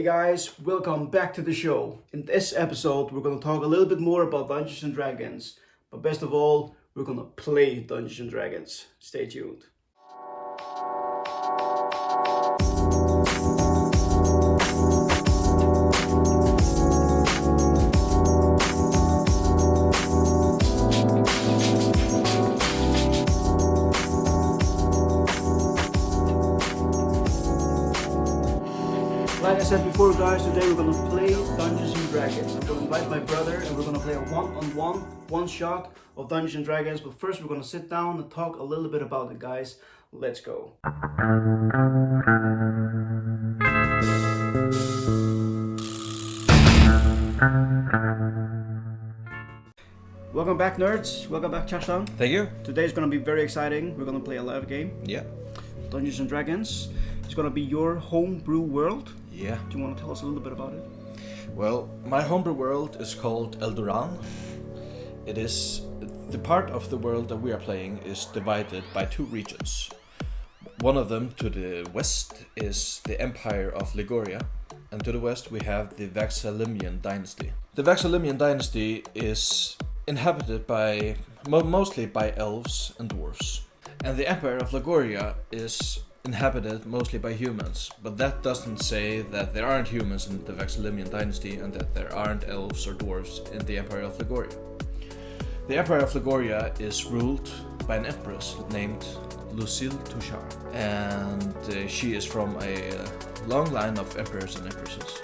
guys, welcome back to the show. In this episode, we're going to talk a little bit more about Dungeons and Dragons. But best of all, we're going to play Dungeons and Dragons. Stay tuned. Like I said before, guys, today we're gonna play Dungeons and Dragons. I'm gonna invite my brother and we're gonna play a one shot of Dungeons and Dragons. But first, we're gonna sit down and talk a little bit about it, guys. Let's go. Welcome back, nerds. Welcome back, Kjartan. Thank you. Today's gonna be very exciting. We're gonna play a live game. Yeah. Dungeons and Dragons. It's gonna be your homebrew world. Yeah. Do you want to tell us a little bit about it? Well, my homebrew world is called Elduran. It is the part of the world that we are playing is divided by two regions. One of them to the west is the Empire of Liguria, and to the west we have the Vaxalimian dynasty. The Vaxalimian dynasty is inhabited by mostly by elves and dwarves, and the Empire of Liguria is inhabited mostly by humans, but that doesn't say that there aren't humans in the Vaxalimian dynasty and that there aren't elves or dwarves in the Empire of Liguria. The Empire of Liguria is ruled by an empress named Lucille Tushar, and she is from a long line of emperors and empresses.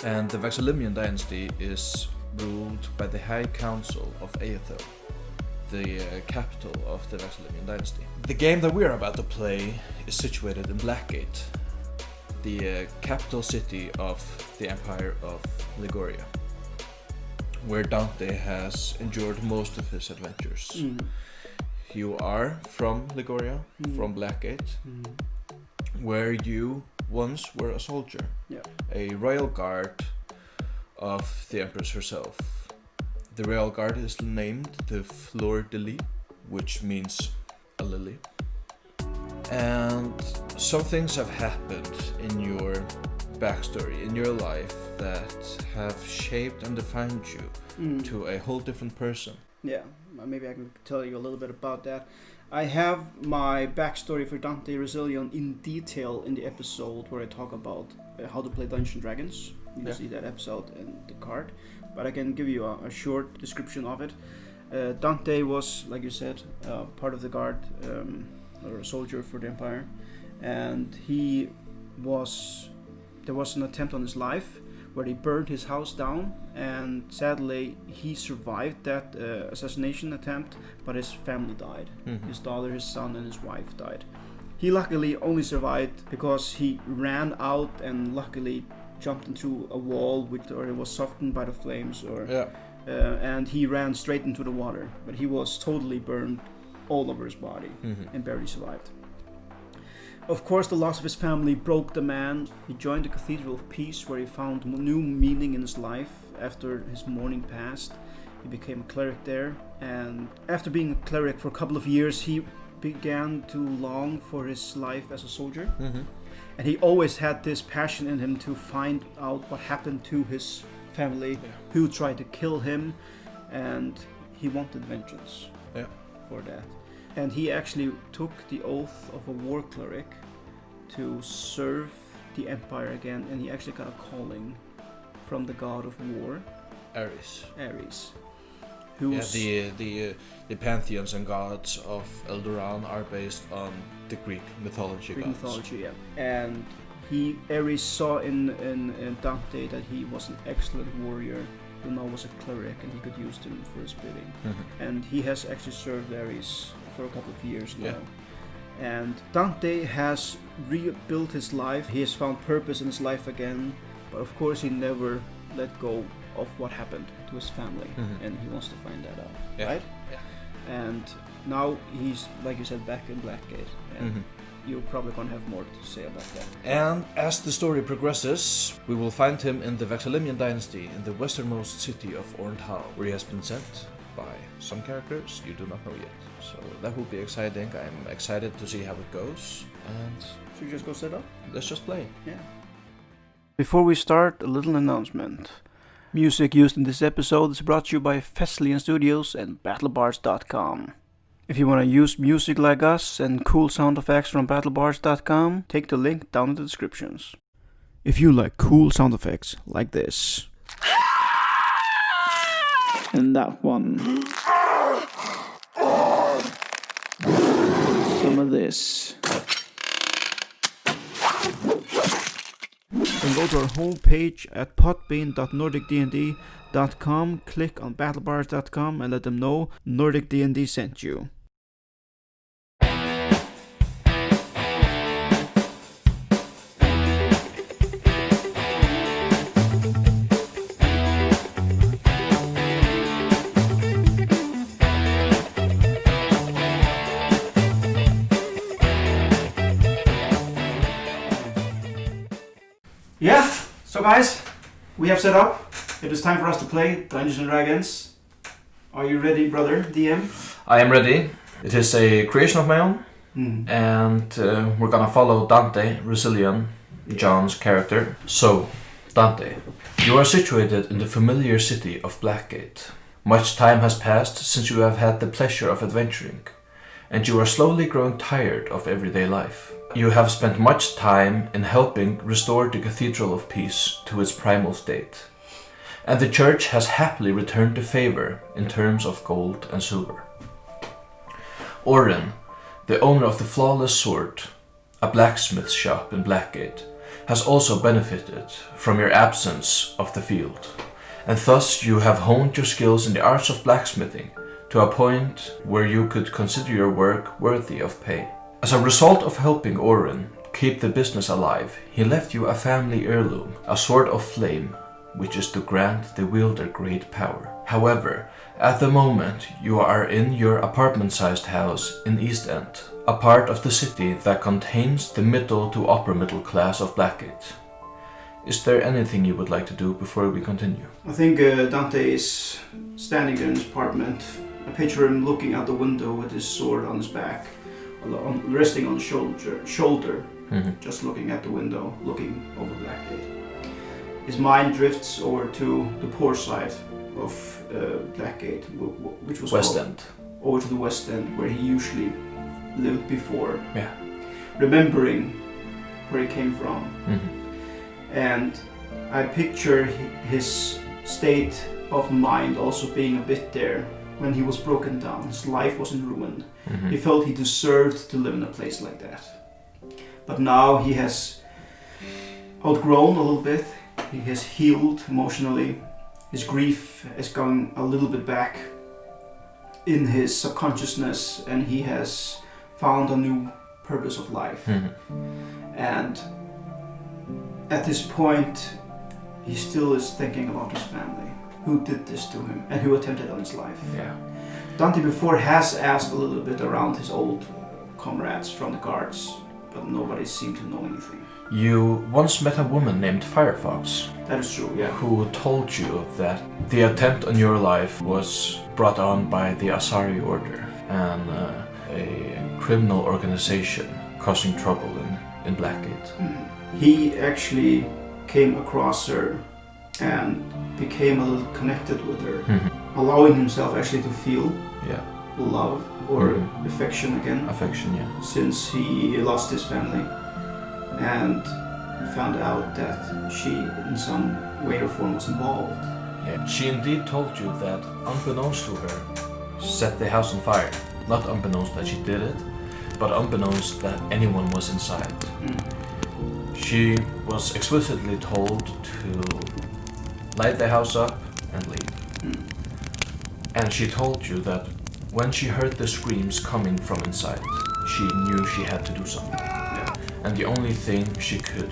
And the Vaxalimian dynasty is ruled by the High Council of AIFR, the capital of the Vaxalimian dynasty. The game that we are about to play is situated in Blackgate, the capital city of the Empire of Liguria, where Dante has endured most of his adventures. You are from Liguria, from Blackgate, where you once were a soldier, a royal guard of the Empress herself. The royal guard is named the Fleur de Lis, which means a lily. And some things have happened in your backstory, in your life, that have shaped and defined you to a whole different person. Yeah, maybe I can tell you a little bit about that. I have my backstory for Dante Resilion in detail in the episode where I talk about how to play Dungeons and Dragons. You can see that episode in the card. But I can give you a short description of it. Dante was, like you said, part of the guard, or a soldier for the Empire, and there was an attempt on his life where they burned his house down, and sadly he survived that assassination attempt, but his family died. His daughter, his son, and his wife died. He luckily only survived because he ran out and luckily jumped into a wall or it was softened by the flames, and he ran straight into the water, but he was totally burned all over his body and barely survived. Of course, the loss of his family broke the man. He joined the Cathedral of Peace, where he found new meaning in his life. After his mourning passed, he became a cleric there, and after being a cleric for a couple of years, he began to long for his life as a soldier. And he always had this passion in him to find out what happened to his family, who tried to kill him, and he wanted vengeance for that. And he actually took the oath of a war cleric to serve the Empire again, and he actually got a calling from the god of war, Ares. The pantheons and gods of Elduran are based on the Greek mythology. And Ares saw in Dante that he was an excellent warrior who now was a cleric, and he could use him for his bidding. And he has actually served Ares for a couple of years now. And Dante has rebuilt his life. He has found purpose in his life again, but of course he never let go of what happened to his family, and he wants to find that out, right? And now he's, like you said, back in Blackgate, and you're probably gonna have more to say about that. And as the story progresses, we will find him in the Vaxalimian dynasty in the westernmost city of Ornthal, where he has been sent by some characters you do not know yet. So that will be exciting. I'm excited to see how it goes. And should we just go set up? Let's just play. Yeah. Before we start, a little announcement. Music used in this episode is brought to you by Fesliyan Studios and BattleBards.com. If you want to use music like us and cool sound effects from BattleBards.com, take the link down in the descriptions. If you like cool sound effects like this. And that one. Some of this. Then go to our homepage at podbean.nordicdnd.com, click on battlebards.com and let them know Nordic D&D sent you. Yeah, so guys, we have set up. It is time for us to play Dungeons & Dragons. Are you ready, brother, DM? I am ready. It is a creation of my own, and we're gonna follow Dante, Resilian, John's character. So, Dante, you are situated in the familiar city of Blackgate. Much time has passed since you have had the pleasure of adventuring, and you are slowly growing tired of everyday life. You have spent much time in helping restore the Cathedral of Peace to its primal state, and the church has happily returned the favor in terms of gold and silver. Oren, the owner of the Flawless Sword, a blacksmith's shop in Blackgate, has also benefited from your absence of the field, and thus you have honed your skills in the arts of blacksmithing to a point where you could consider your work worthy of pay. As a result of helping Oren keep the business alive, he left you a family heirloom, a sword of flame, which is to grant the wielder great power. However, at the moment you are in your apartment-sized house in East End, a part of the city that contains the middle to upper middle class of Blackgate. Is there anything you would like to do before we continue? I think Dante is standing there in his apartment. I picture him looking out the window with his sword on his back, resting on the shoulder, just looking at the window, looking over Blackgate. His mind drifts over to the poor side of Blackgate, which was West End. Over to the West End, where he usually lived before. Yeah. Remembering where he came from. And I picture his state of mind also being a bit there when he was broken down. His life wasn't ruined. He felt he deserved to live in a place like that. But now he has outgrown a little bit. He has healed emotionally. His grief has gone a little bit back in his subconsciousness, and he has found a new purpose of life. And at this point, he still is thinking about his family. Who did this to him and who attempted on his life. Yeah. Dante before has asked a little bit around his old comrades from the guards, but nobody seemed to know anything. You once met a woman named Firefox. That is true, yeah. Who told you that the attempt on your life was brought on by the Asari Order and a criminal organization causing trouble in Blackgate. He actually came across her and became a little connected with her, allowing himself actually to feel love or affection again. Affection, yeah. Since he lost his family and found out that she in some way or form was involved. Yeah. She indeed told you that, unbeknownst to her, set the house on fire. Not unbeknownst that she did it, but unbeknownst that anyone was inside. She was explicitly told to light the house up and leave. And she told you that when she heard the screams coming from inside, she knew she had to do something. Yeah. And the only thing she could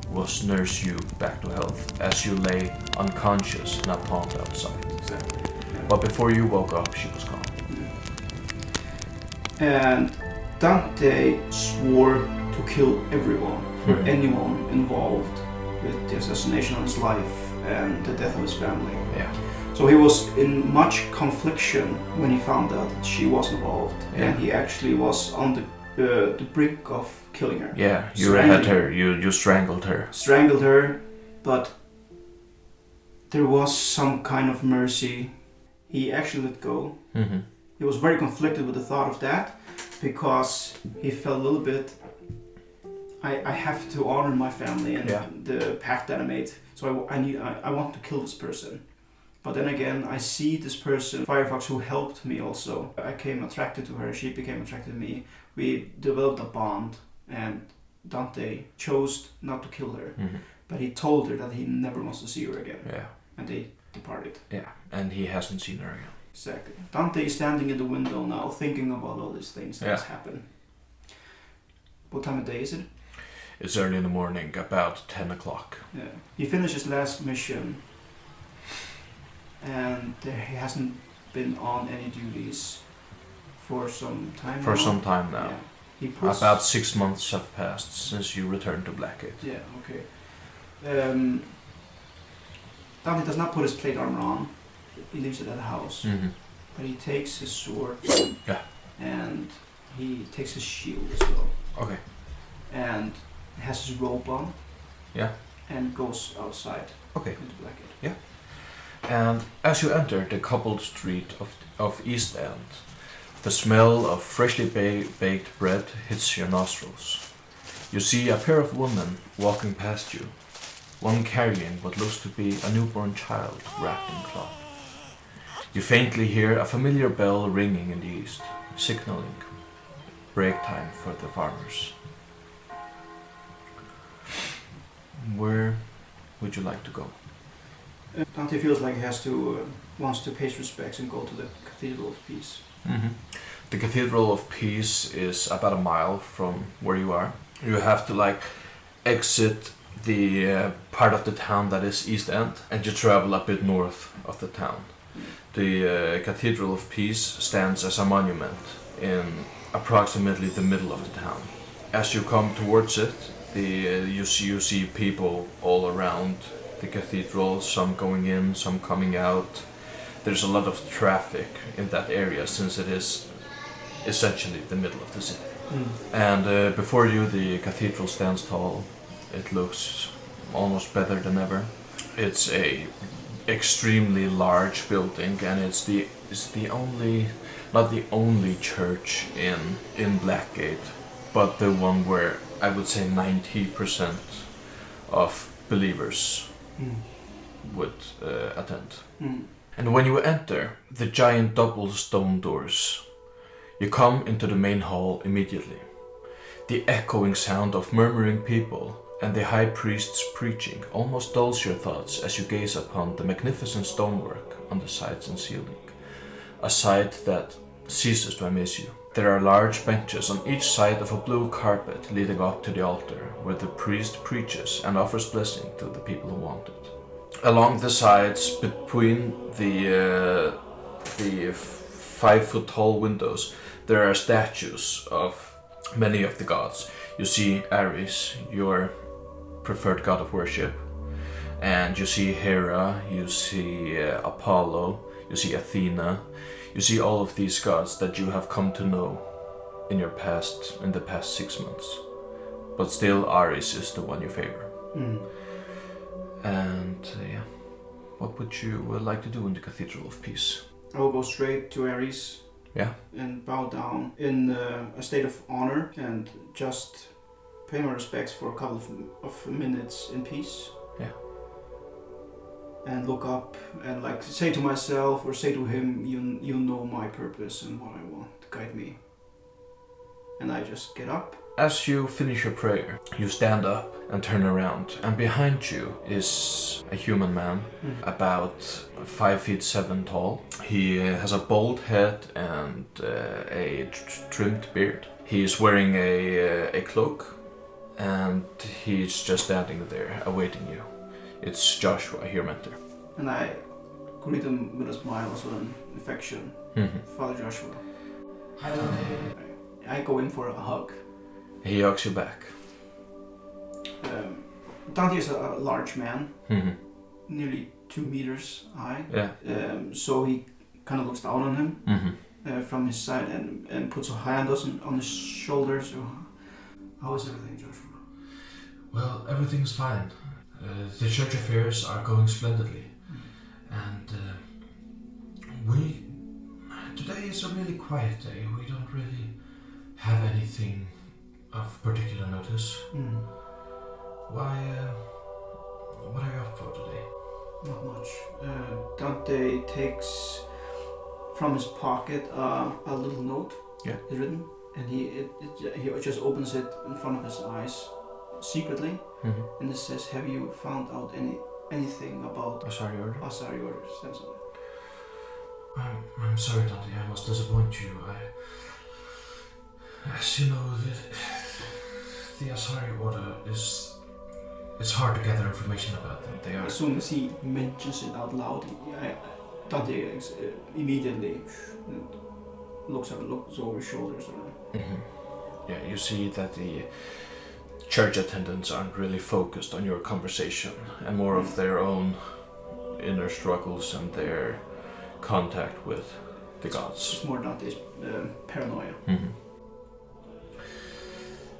was nurse you back to health as you lay unconscious in a pond outside. Exactly. Yeah. But before you woke up, she was gone. And Dante swore to kill everyone, or anyone involved with the assassination of his life and the death of his family. Yeah. So he was in much confliction when he found out that she was involved, and he actually was on the brink of killing her. Yeah, you had her. You strangled her. Strangled her, But there was some kind of mercy. He actually let go. Mm-hmm. He was very conflicted with the thought of that because he felt a little bit, I have to honor my family and the pact that I made. So I want to kill this person. But then again, I see this person, Firefox, who helped me also. I became attracted to her, she became attracted to me. We developed a bond, and Dante chose not to kill her. Mm-hmm. But he told her that he never wants to see her again. Yeah. And they departed. Yeah, and he hasn't seen her again. Exactly. Dante is standing in the window now, thinking about all these things that has happened. What time of day is it? It's early in the morning, about 10 o'clock. Yeah. He finished his last mission, and he hasn't been on any duties for some time now. For some time now. Yeah. He puts... About 6 months have passed since you returned to Blackgate. Yeah, okay. Dante does not put his plate armor on. He leaves it at the house. Mm-hmm. But he takes his sword. And he takes his shield as well. Okay. And has his robe on. Yeah. And goes outside. Okay. Into Blackgate. Yeah. And as you enter the cobbled street of East End, the smell of freshly baked bread hits your nostrils. You see a pair of women walking past you, one carrying what looks to be a newborn child wrapped in cloth. You faintly hear a familiar bell ringing in the east, signaling break time for the farmers. Where would you like to go? Dante feels like he wants to pay his respects and go to the Cathedral of Peace. Mm-hmm. The Cathedral of Peace is about a mile from where you are. You have to exit the part of the town that is East End, and you travel a bit north of the town. The Cathedral of Peace stands as a monument in approximately the middle of the town. As you come towards it, you see people all around the cathedral, some going in, some coming out. There's a lot of traffic in that area since it is essentially the middle of the city. And before you, the cathedral stands tall. It looks almost better than ever. It's a extremely large building, and it's the only, not the only church in Blackgate, but the one where I would say 90% of believers would attend. And when you enter the giant double stone doors, you come into the main hall immediately. The echoing sound of murmuring people and the high priest's preaching almost dulls your thoughts as you gaze upon the magnificent stonework on the sides and ceiling, a sight that ceases to amaze you. There are large benches on each side of a blue carpet leading up to the altar, where the priest preaches and offers blessing to the people who want it. Along the sides, between the 5-foot-tall windows, there are statues of many of the gods. You see Ares, your preferred god of worship, and you see Hera, you see Apollo, you see Athena. You see all of these gods that you have come to know in the past 6 months. But still, Ares is the one you favor. And what would you like to do in the Cathedral of Peace? I will go straight to Ares. Yeah. And bow down in a state of honor and just pay my respects for a couple of minutes in peace. Yeah. And look up and say to myself or say to him, you know my purpose and what I want, guide me. And I just get up. As you finish your prayer, you stand up and turn around, and behind you is a human man, about 5'7" tall. He has a bald head and a trimmed beard. He is wearing a cloak, and he's just standing there awaiting you. It's Joshua, your mentor. And I greet him with a smile, also an affection. Father Joshua. Hi, Dante. I go in for a hug. He hugs you back. Dante is a large man, nearly 2 meters high. Yeah. So he kind of looks down on him from his side and puts a hand on his shoulders. So, how is everything, Joshua? Well, everything's fine. The church affairs are going splendidly, and today is a really quiet day. We don't really have anything of particular notice. Why, what are you up for today? Not much. Dante takes from his pocket a little note. Yeah. It's written, and he just opens it in front of his eyes secretly, and it says, "Have you found out anything about Asari Order? Asari Orders?" That's all. I'm sorry, Dante. I must disappoint you. As you know, the Asari Order it's hard to gather information about them. They are. As soon as he mentions it out loud, Dante immediately looks over his shoulders. Yeah, you see that the church attendants aren't really focused on your conversation and more of their own inner struggles and their contact with the gods. It's more Dante's paranoia.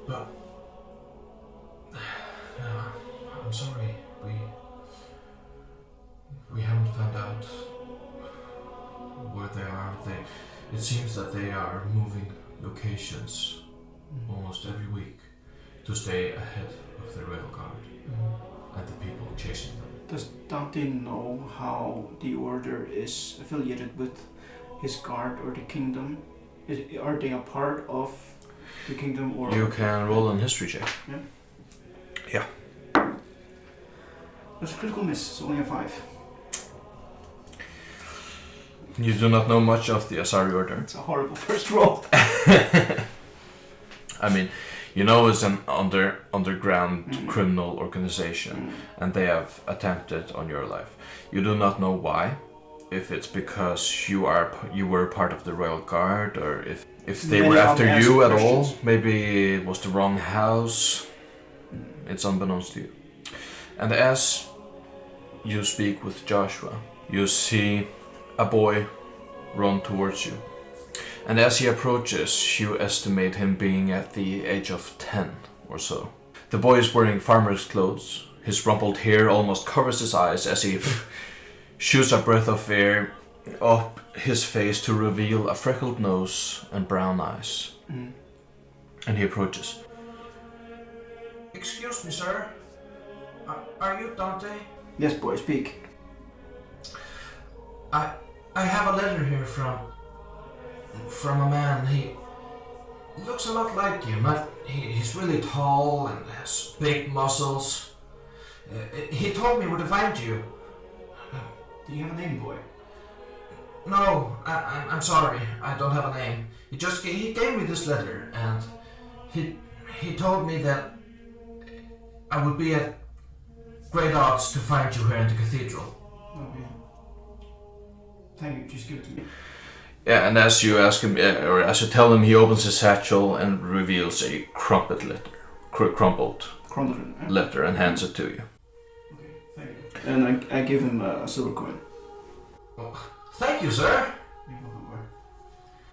But I'm sorry. We haven't found out where they are. It seems that they are moving locations almost every week to stay ahead of the rail guard and the people chasing them. Does Dante know how the order is affiliated with his guard or the kingdom? Are they a part of the kingdom or? You can roll an history check. Yeah. There's a critical miss. It's only a 5. You do not know much of the Asari Order. It's a horrible first roll. I mean, you know it's an underground criminal organization, and they have attempted on your life. You do not know why. If it's because you were part of the royal guard, or if they were after you at all. Maybe it was the wrong house. It's unbeknownst to you. And as you speak with Joshua, you see a boy run towards you. And as he approaches, you estimate him being at the age of 10 or so. The boy is wearing farmer's clothes. His rumpled hair almost covers his eyes as he shoots a breath of air up his face to reveal a freckled nose and brown eyes. And he approaches. Excuse me, sir. Are you Dante? Yes, boy, speak. I have a letter here from a man. He looks a lot like you. He's really tall and has big muscles. He told me where to find you. Do you have a name, boy? No, I'm sorry. I don't have a name. He gave me this letter, and he told me that I would be at great odds to find you here in the cathedral. Okay. Thank you. Just give it to me. Yeah, and as you ask him, or as you tell him, he opens his satchel and reveals a crumpled letter and hands it to you. Okay, thank you. And I give him a silver coin. Oh, thank you, sir.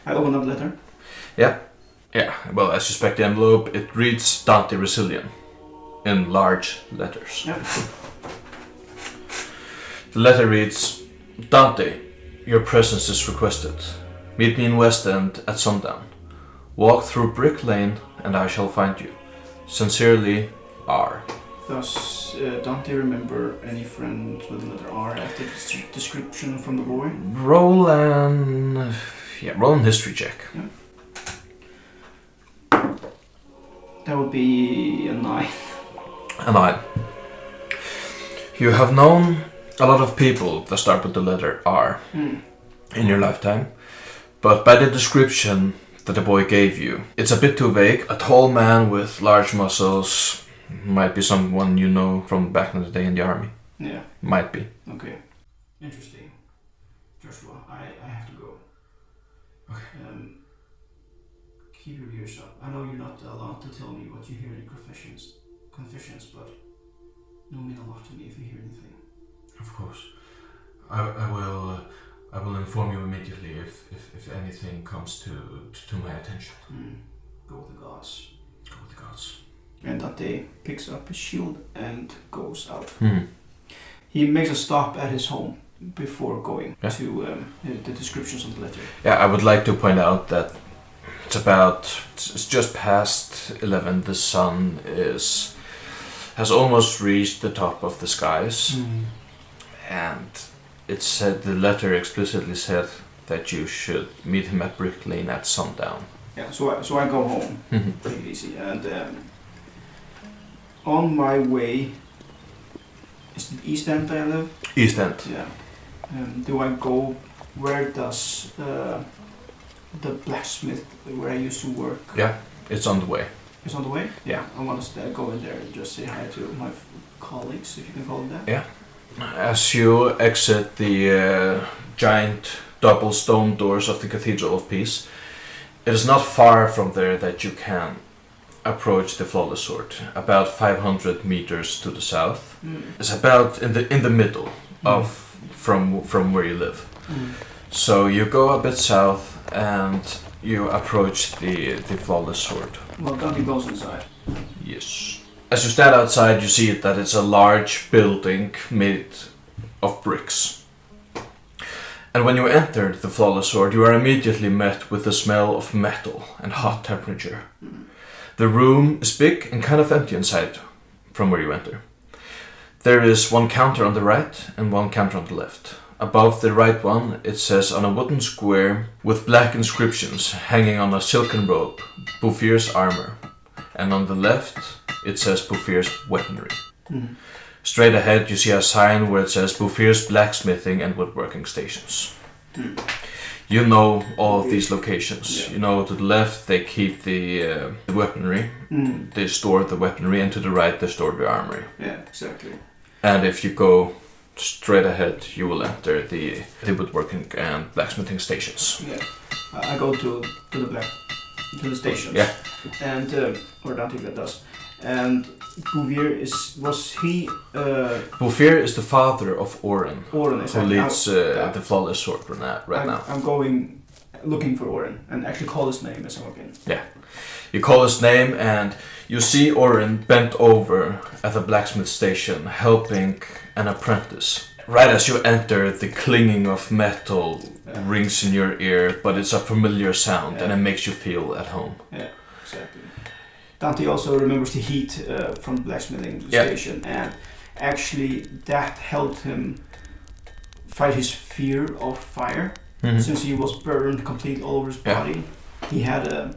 I open up the letter. Yeah. Well, I suspect the envelope. It reads Dante Resilient in large letters. Yep. The letter reads, Dante, your presence is requested. Meet me in West End at sundown. Walk through Brick Lane and I shall find you. Sincerely, R. Does Dante remember any friends with the letter R after the description from the boy? Roll an history check. Yeah. That would be a 9. A 9. You have known a lot of people that start with the letter R in your lifetime, but by the description that the boy gave you, it's a bit too vague. A tall man with large muscles might be someone you know from back in the day in the army. Yeah. Might be. Okay. Interesting. Joshua, I have to go. Okay. Keep your ears up. I know you're not allowed to tell me what you hear in confessions, but it'll mean a lot to me if you hear anything. Of course. I will inform you immediately if anything comes to my attention. Go with the gods. Go with the gods. And Dante picks up his shield and goes out. Mm-hmm. He makes a stop at his home before going Yeah. to the descriptions on the letter. Yeah, I would like to point out that it's just past 11. The sun has almost reached the top of the skies, and it said, the letter explicitly said that you should meet him at Brick Lane at sundown. Yeah, so I go home pretty easy, and on my way, is it East End I live? East End. Yeah. Do I go? Where does the blacksmith where I used to work? Yeah, it's on the way. It's on the way. Yeah. I want to go in there and just say hi to my colleagues, if you can call them that. Yeah. As you exit the giant double stone doors of the Cathedral of Peace, it is not far from there that you can approach the Flawless Sword. About 500 meters to the south. It's about in the middle of from where you live. So you go a bit south and you approach the Flawless Sword. Well, Dante goes inside. Yes. As you stand outside, you see that it's a large building made of bricks. And when you enter the Flawless Sword, you are immediately met with the smell of metal and hot temperature. The room is big and kind of empty inside from where you enter. There is one counter on the right and one counter on the left. Above the right one, it says on a wooden square with black inscriptions hanging on a silken rope, Bouffier's armor. And on the left, it says Bouffier's weaponry. Straight ahead, you see a sign where it says Bouffier's blacksmithing and woodworking stations. You know all of these locations. Yeah. You know, to the left, they keep the weaponry. They store the weaponry, and to the right, they store the armory. Yeah, exactly. And if you go straight ahead, you will enter the woodworking and blacksmithing stations. Yeah, I go to the stations. Yeah. And or Dante that does. And Bouvier was he? Bouffier is the father of Oren, Oren, who exactly. leads the Flawless Sword right now. I'm going looking for Oren and actually call his name as I walk in. Yeah. You call his name and you see Oren bent over at the blacksmith station helping an apprentice. Right as you enter, the clinging of metal rings in your ear, but it's a familiar sound and it makes you feel at home. Yeah, exactly. Dante also remembers the heat from the blacksmithing station, and actually that helped him fight his fear of fire. Since he was burned completely all over his body. He had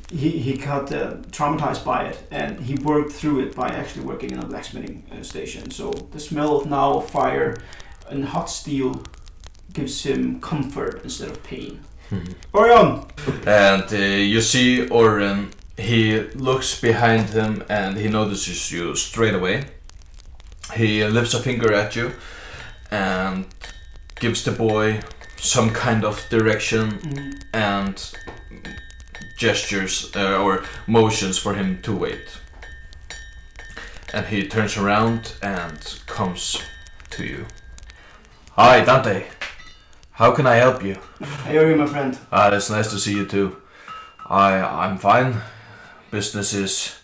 he got traumatized by it, and he worked through it by actually working in a blacksmithing station. So the smell of now fire and hot steel gives him comfort instead of pain. Orion! And you see Oren. He looks behind him and he notices you straight away. He lifts a finger at you and gives the boy some kind of direction and gestures or motions for him to wait. And he turns around and comes to you. Hi, Dante. How can I help you? Hey, Orion, my friend. It's nice to see you too. I'm fine. Business is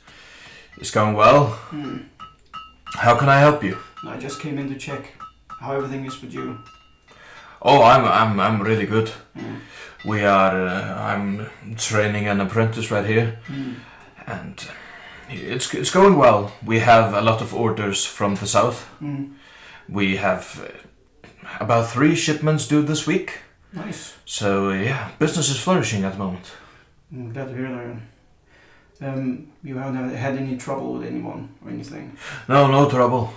going well. How can I help you? I just came in to check how everything is with you. Oh, I'm really good. I'm training an apprentice right here, and it's going well. We have a lot of orders from the south. We have about 3 shipments due this week. Nice. So yeah, business is flourishing at the moment. Glad to hear that, Orion. You haven't had any trouble with anyone or anything? No trouble.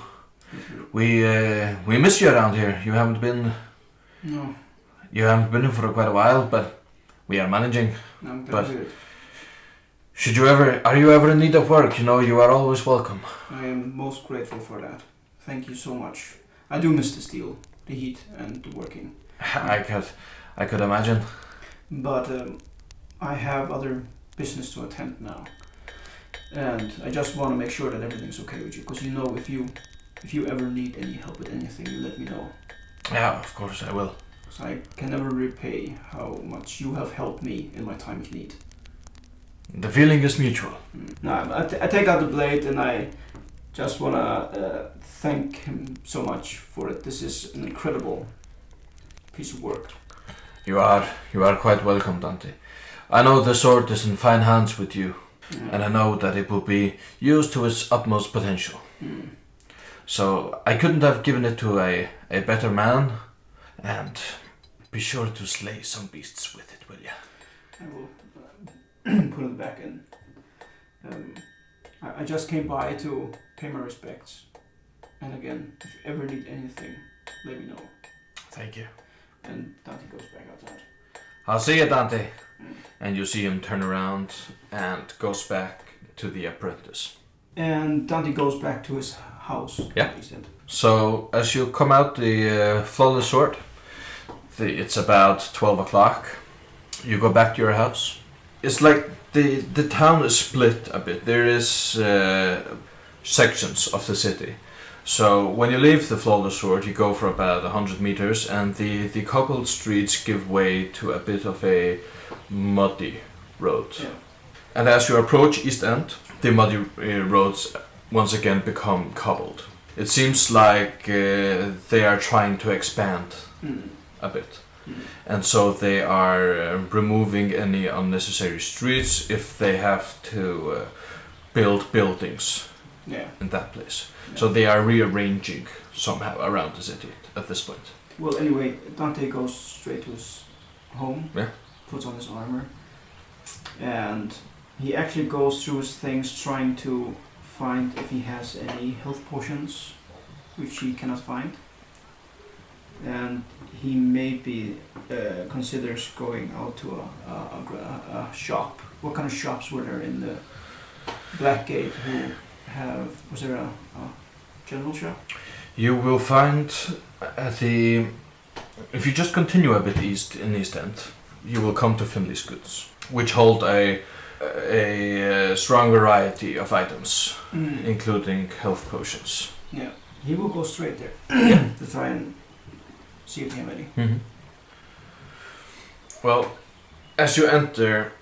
We miss you around here. You haven't been. No. You haven't been here for quite a while, but we are managing. No, I'm glad But to hear it. are you ever in need of work? You know, you are always welcome. I am most grateful for that. Thank you so much. I do miss the steel, the heat, and the working. I could imagine. But I have other business to attend now, and I just want to make sure that everything's okay with you. Because you know, if you ever need any help with anything, you let me know. Yeah, of course I will. Because I can never repay how much you have helped me in my time of need. The feeling is mutual. No, I take out the blade and I just wanna thank him so much for it. This is an incredible piece of work. You are quite welcome, Dante. I know the sword is in fine hands with you, and I know that it will be used to its utmost potential. So I couldn't have given it to a better man, and be sure to slay some beasts with it, will ya? I will put it back in. I just came by to pay my respects. And again, if you ever need anything, let me know. Thank you. And Dante goes back outside. I'll see you, Dante. And you see him turn around and goes back to the apprentice. And Dante goes back to his house. Yeah. So as you come out the flawless sword, it's about 12 o'clock. You go back to your house. It's like the town is split a bit. There is sections of the city. So when you leave the flawless sword, you go for about 100 meters, and the cobbled streets give way to a bit of a muddy road. Yeah. And as you approach East End, the muddy roads once again become cobbled. It seems like they are trying to expand a bit. And so they are removing any unnecessary streets if they have to build buildings in that place. Yeah. So they are rearranging somehow around the city at this point. Well, anyway, Dante goes straight to his home, puts on his armor, and he actually goes through his things trying to find if he has any health potions, which he cannot find. And he maybe considers going out to a shop. What kind of shops were there in the Blackgate was there a general shop? You will find if you just continue a bit east in East End, you will come to Finley's Goods, which hold a strong variety of items, including health potions. Yeah, he will go straight there to try and see if they have any. Well, as you enter,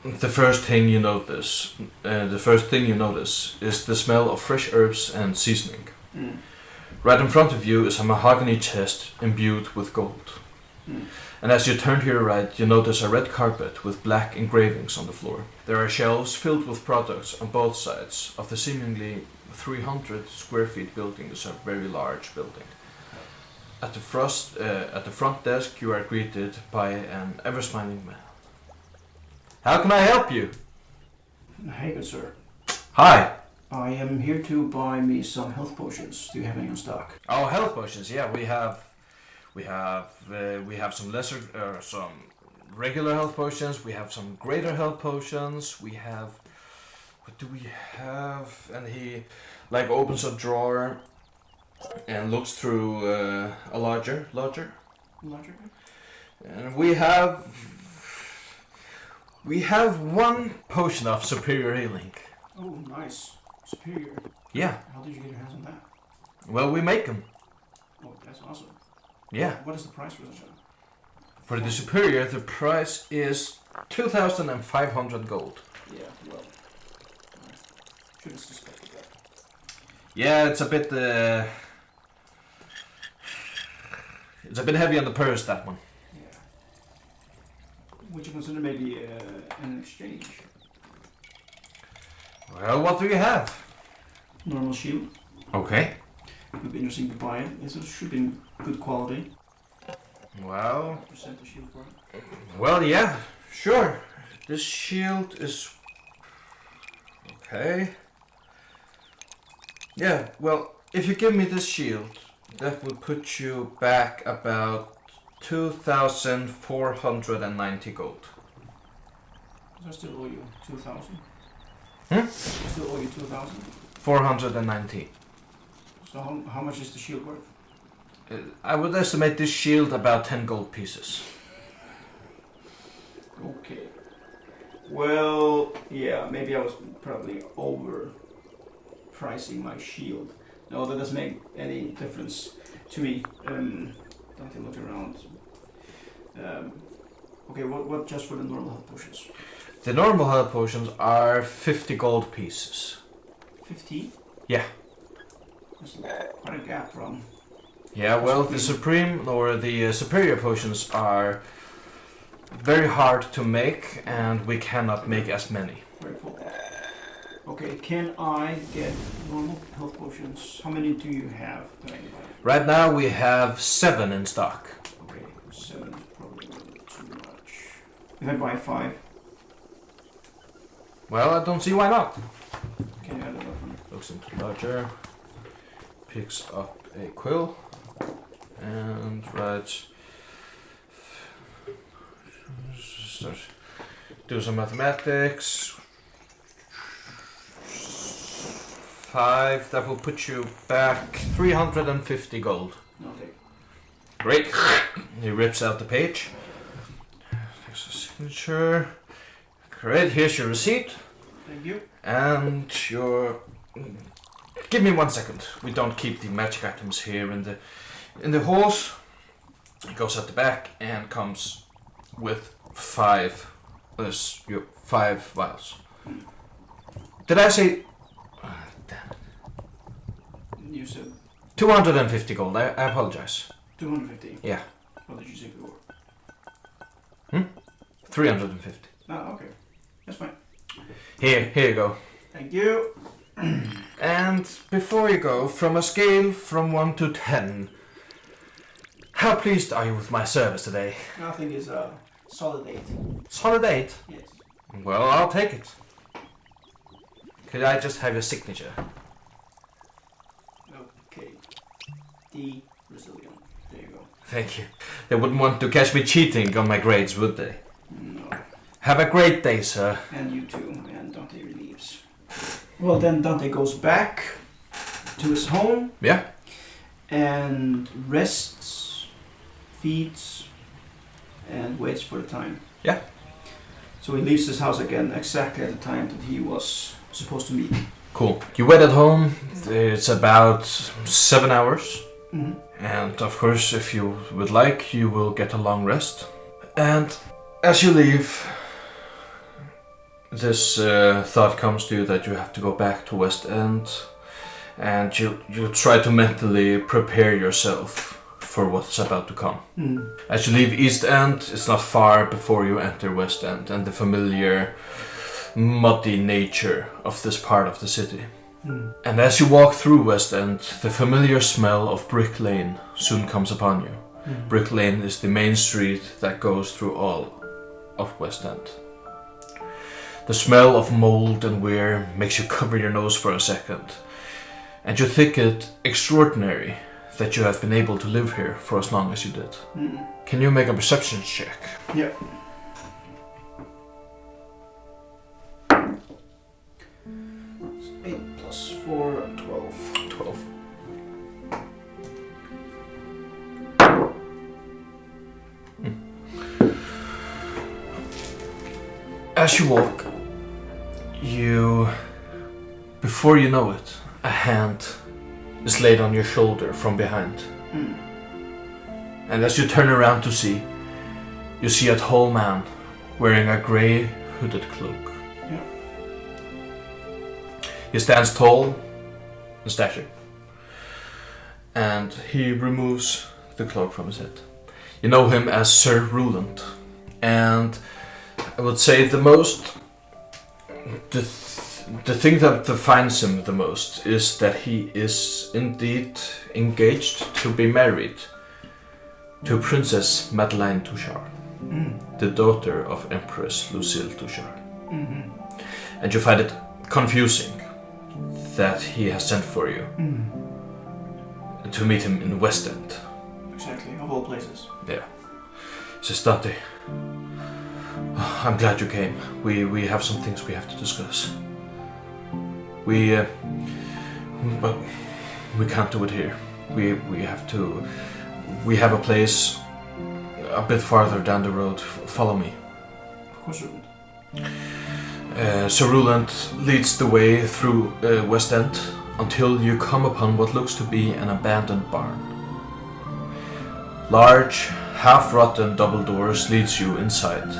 the first thing you notice is the smell of fresh herbs and seasoning. Right in front of you is a mahogany chest imbued with gold. And as you turn to your right, you notice a red carpet with black engravings on the floor. There are shelves filled with products on both sides of the seemingly 300 square feet building. Is a very large building. At the front desk, you are greeted by an ever-smiling man. How can I help you? Hey, good sir. Hi. I am here to buy me some health potions. Do you have any in stock? Oh, health potions. Yeah, we have some some regular health potions. We have some greater health potions. We have. What do we have? And he opens a drawer and looks through a larger. And we have one potion of superior healing. Oh, nice. Superior. Yeah. How did you get your hands on that? Well, we make them. Oh, that's awesome. Yeah. What is the price for such a? For the superior, the price is 2,500 gold. Yeah, well, should have suspected that. Yeah, it's a bit heavy on the purse, that one. Yeah. Would you consider maybe an exchange? Well, what do you have? Normal shield. Okay. It would be interesting to buy it. It should be in good quality. Well... Present the shield for it. Well, yeah, sure. This shield is... Okay. Yeah, well, if you give me this shield, that will put you back about 2,490 gold. I still owe you 2,000. I still owe you 2,000. 490. So how much is the shield worth? I would estimate this shield about 10 gold pieces. Okay. Well, yeah, maybe I was probably overpricing my shield. No, that doesn't make any difference to me. Don't look around. Okay, what just for the normal health potions? The normal health potions are 50 gold pieces. 50? Yeah. That's quite a gap from... Yeah, well, the supreme or the superior potions are very hard to make, and we cannot make as many. Very cool. Okay, can I get normal health potions? How many do you have? Right now we have 7 in stock. Okay, 7 is probably a little too much. If I buy 5? Well, I don't see why not. Can you add it up? Looks into larger, picks up a quill, and writes. Start do some mathematics. 5. That will put you back 350 gold. Okay. Great. He rips out the page. There's a signature. Great. Here's your receipt. Thank you. And your. Give me 1 second. We don't keep the magic items here in the halls. It goes at the back and comes with 5. There's your 5 vials. Did I say? Damn. You said 250 gold. I apologize. 250. Yeah. What did you say before? 350. Ah, okay. That's fine. Here you go. Thank you. And before you go, from a scale from 1 to 10, how pleased are you with my service today? I think it's a solid 8. Solid 8? Yes. Well, I'll take it. Could I just have your signature? Okay. D. Resilient. There you go. Thank you. They wouldn't want to catch me cheating on my grades, would they? No. Have a great day, sir. And you too. And Dante leaves. Well, then Dante goes back to his home. Yeah. And rests, feeds, and waits for the time. Yeah. So he leaves his house again exactly at the time that he was supposed to meet. Cool. You wait at home. It's about 7 hours. Mm-hmm. And of course, if you would like, you will get a long rest. And as you leave, this thought comes to you that you have to go back to West End, and you try to mentally prepare yourself for what's about to come. Mm. As you leave East End, it's not far before you enter West End and the familiar muddy nature of this part of the city. Mm. And as you walk through West End, the familiar smell of Brick Lane soon comes upon you. Mm. Brick Lane is the main street that goes through all of West End. The smell of mold and wear makes you cover your nose for a second, and you think it extraordinary that you have been able to live here for as long as you did. Mm. Can you make a perception check? Yep. It's 8 plus 4, 12. 12. As you walk, before you know it, a hand is laid on your shoulder from behind. Mm. And as you turn around to see, you see a tall man wearing a grey hooded cloak. Yeah. He stands tall in stature, and he removes the cloak from his head. You know him as Sir Ruland, and I would say the thing that defines him the most is that he is indeed engaged to be married to Princess Madeleine Touchard, the daughter of Empress Lucille Touchard. Mm-hmm. And you find it confusing that he has sent for you to meet him in West End. Exactly, of all places. Yeah. He says, Dante, I'm glad you came. We have some things we have to discuss. But we can't do it here. We have a place a bit farther down the road. Follow me. Of course, Sir Ruland leads the way through West End until you come upon what looks to be an abandoned barn. Large, half-rotten double doors leads you inside.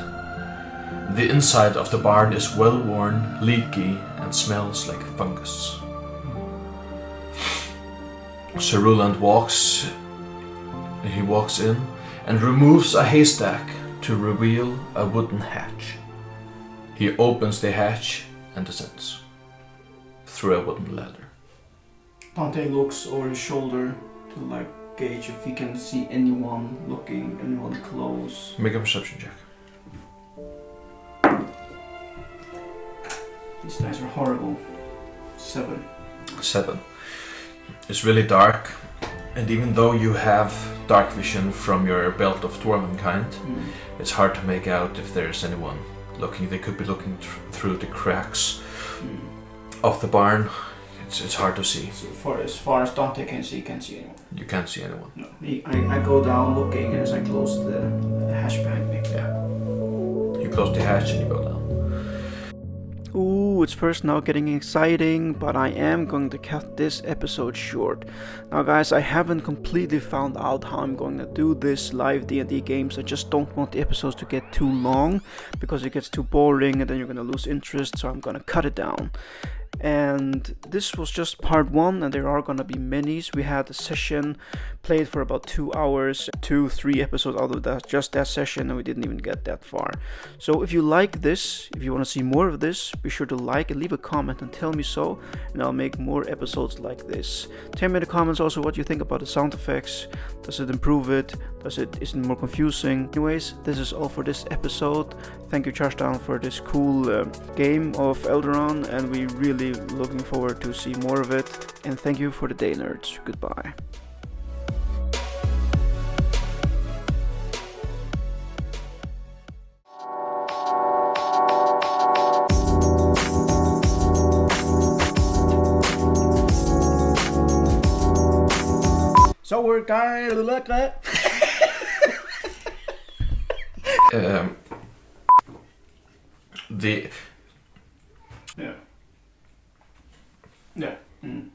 The inside of the barn is well-worn, leaky, and smells like fungus. Sir Roland walks in and removes a haystack to reveal a wooden hatch. He opens the hatch and descends through a wooden ladder. Dante looks over his shoulder to gauge if he can see anyone looking, anyone close. Make a perception check. These dice are horrible. 7. 7. It's really dark, and even though you have dark vision from your belt of dwarvenkind, it's hard to make out if there's anyone looking. They could be looking through the cracks of the barn. It's hard to see. So as far as Dante can see, can't see anyone. You can't see anyone. No. I go down looking as I close the hatch behind me. Yeah. You close the hatch and you go down. Ooh, it's first now getting exciting, but I am going to cut this episode short. Now guys, I haven't completely found out how I'm going to do this live D&D games. I just don't want the episodes to get too long, because it gets too boring and then you're going to lose interest, so I'm going to cut it down. And this was just part 1, and there are gonna be minis. We had a session played for about 2 hours, 2-3 episodes out of that, just that session, and we didn't even get that far. So if you like this, if you want to see more of this, be sure to like and leave a comment and tell me so, and I'll make more episodes like this. Tell me in the comments also what you think about the sound effects. Does it improve it? Is it more confusing? Anyways, this is all for this episode. Thank you, Kjartan, for this cool game of Elduran, and we really looking forward to see more of it. And thank you for the day, nerds. Goodbye. So we're kind of like that. Yeah. Yeah. Mm.